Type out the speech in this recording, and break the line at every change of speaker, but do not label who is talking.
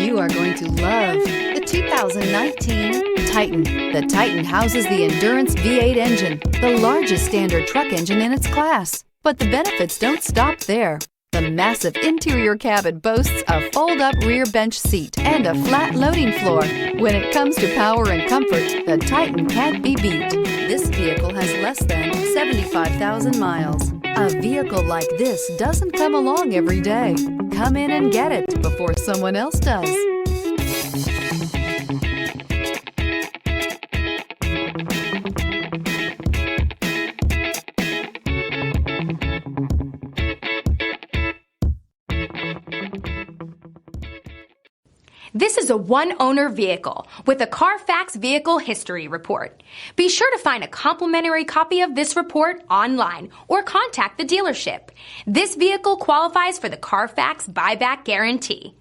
You are going to love the 2019 Titan. The Titan houses the Endurance V8 engine, the largest standard truck engine in its class. But the benefits don't stop there. The massive interior cabin boasts a fold-up rear bench seat and a flat loading floor. When it comes to power and comfort, the Titan can't be beat. This vehicle has less than 75,000 miles. A vehicle like this doesn't come along every day. Come in and get it before someone else does.
This is a one-owner vehicle with a Carfax Vehicle History Report. Be sure to find a complimentary copy of this report online or contact the dealership. This vehicle qualifies for the Carfax Buyback Guarantee.